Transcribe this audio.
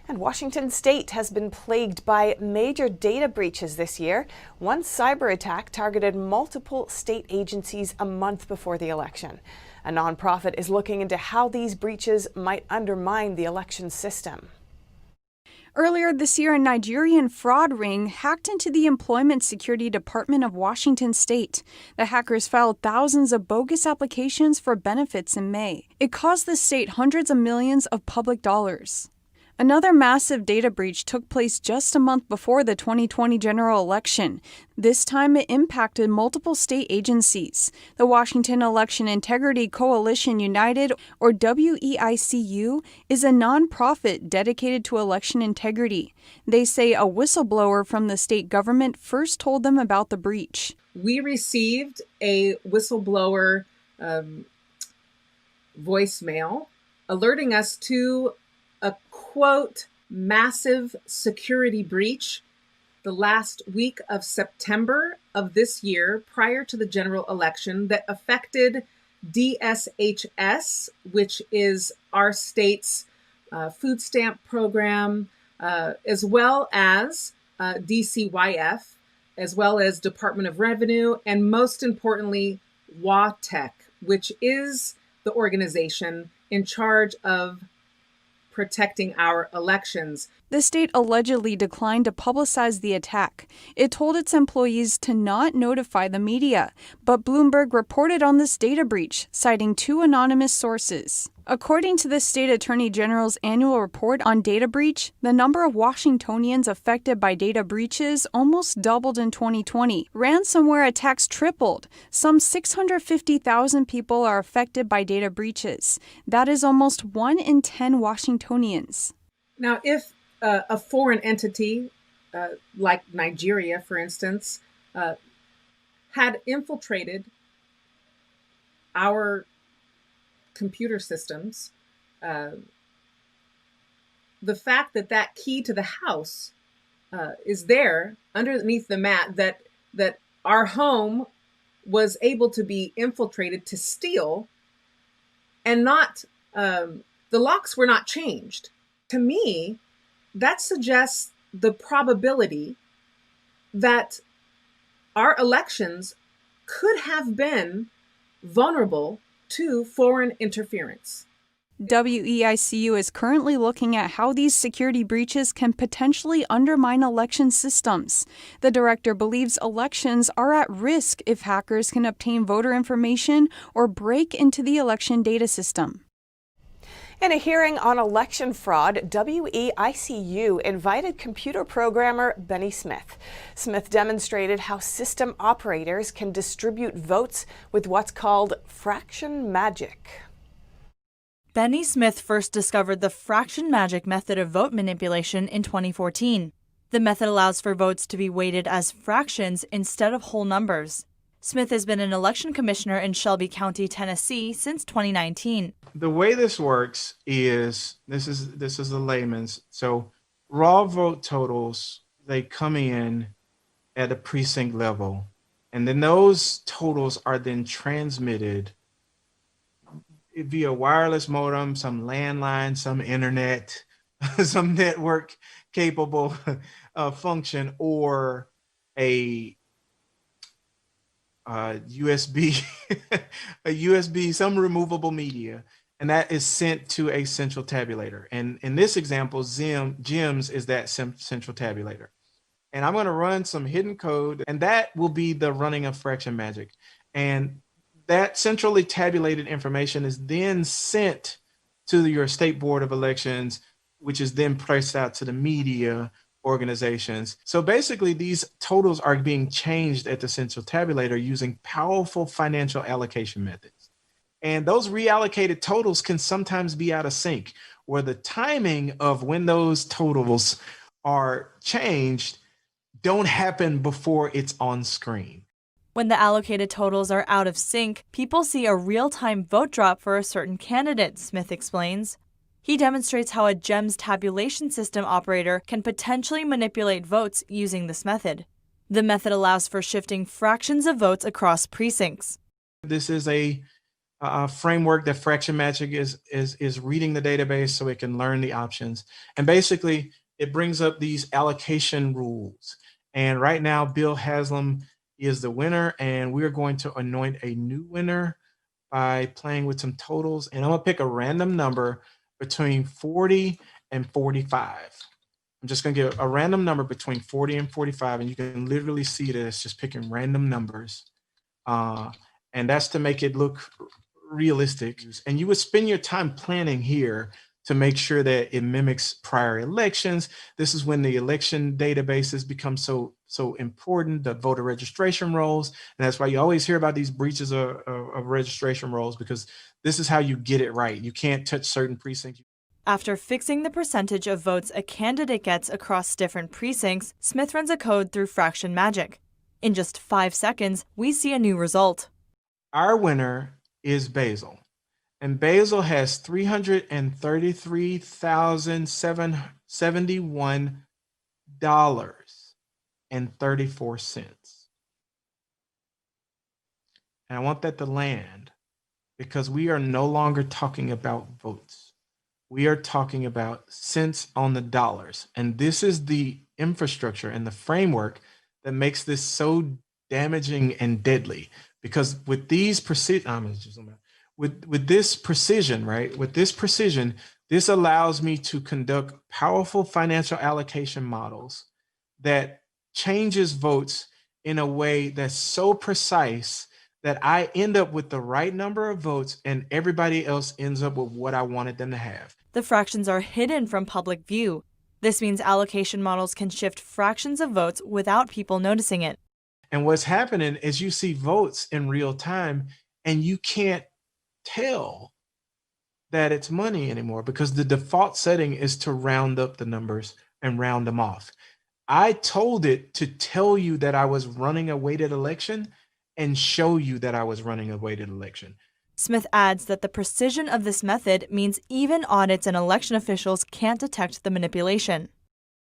And Washington State has been plagued by major data breaches this year. One cyber attack targeted multiple state agencies a month before the election. A nonprofit is looking into how these breaches might undermine the election system. Earlier this year, a Nigerian fraud ring hacked into the Employment Security Department of Washington State. The hackers filed thousands of bogus applications for benefits in May. It cost the state hundreds of millions of public dollars. Another massive data breach took place just a month before the 2020 general election. This time it impacted multiple state agencies. The Washington Election Integrity Coalition United, or WEICU, is a nonprofit dedicated to election integrity. They say a whistleblower from the state government first told them about the breach. We received a whistleblower voicemail alerting us to a, quote, massive security breach the last week of September of this year prior to the general election that affected DSHS, which is our state's food stamp program, as well as DCYF, as well as Department of Revenue, and most importantly, WATEC, which is the organization in charge of protecting our elections. The state allegedly declined to publicize the attack. It told its employees to not notify the media, but Bloomberg reported on this data breach, citing two anonymous sources. According to the state attorney general's annual report on data breach, the number of Washingtonians affected by data breaches almost doubled in 2020. Ransomware attacks tripled. Some 650,000 people are affected by data breaches. That is almost 1 in 10 Washingtonians. Now, if a foreign entity, like Nigeria, for instance, had infiltrated our computer systems, the fact that that key to the house is there underneath the mat, that our home was able to be infiltrated to steal, and not the locks were not changed. To me, that suggests the probability that our elections could have been vulnerable to foreign interference. WEICU is currently looking at how these security breaches can potentially undermine election systems. The director believes elections are at risk if hackers can obtain voter information or break into the election data system. In a hearing on election fraud, WEICU invited computer programmer Bennie Smith. Smith demonstrated how system operators can distribute votes with what's called fraction magic. Bennie Smith first discovered the fraction magic method of vote manipulation in 2014. The method allows for votes to be weighted as fractions instead of whole numbers. Smith has been an election commissioner in Shelby County, Tennessee since 2019. The way this works is, this is the layman's. So raw vote totals, they come in at a precinct level, and then those totals are then transmitted via wireless modem, some landline, some internet, some network capable function, or a USB, some removable media, and that is sent to a central tabulator. And in this example, GEMS is that central tabulator. And I'm going to run some hidden code, and that will be the running of fraction magic. And that centrally tabulated information is then sent to your state board of elections, which is then priced out to the media organizations. So basically, these totals are being changed at the central tabulator using powerful financial allocation methods. And those reallocated totals can sometimes be out of sync, where the timing of when those totals are changed don't happen before it's on screen. When the allocated totals are out of sync, people see a real-time vote drop for a certain candidate, Smith explains. He demonstrates how a GEMS tabulation system operator can potentially manipulate votes using this method. The method allows for shifting fractions of votes across precincts. This is a framework that Fraction Magic is reading the database so it can learn the options. And basically, it brings up these allocation rules. And right now, Bill Haslam is the winner, and we're going to anoint a new winner by playing with some totals. And I'm gonna pick a random number between 40 and 45. I'm just gonna give a random number between 40 and 45, and you can literally see that it's just picking random numbers. And that's to make it look realistic. And you would spend your time planning here to make sure that it mimics prior elections. This is when the election databases become so important, the voter registration rolls. And that's why you always hear about these breaches of registration rolls, because this is how you get it right. You can't touch certain precincts. After fixing the percentage of votes a candidate gets across different precincts, Smith runs a code through Fraction Magic. In just 5 seconds, we see a new result. Our winner is Basil. And Basil has $333,771.34. And I want that to land because we are no longer talking about votes. We are talking about cents on the dollars. And this is the infrastructure and the framework that makes this so damaging and deadly. Because with these with this precision, right? With this precision, this allows me to conduct powerful financial allocation models that changes votes in a way that's so precise that I end up with the right number of votes and everybody else ends up with what I wanted them to have. The fractions are hidden from public view. This means allocation models can shift fractions of votes without people noticing it. And what's happening is you see votes in real time and you can't tell that it's money anymore because the default setting is to round up the numbers and round them off. I told it to tell you that I was running a weighted election and show you that I was running a weighted election. Smith adds that the precision of this method means even audits and election officials can't detect the manipulation.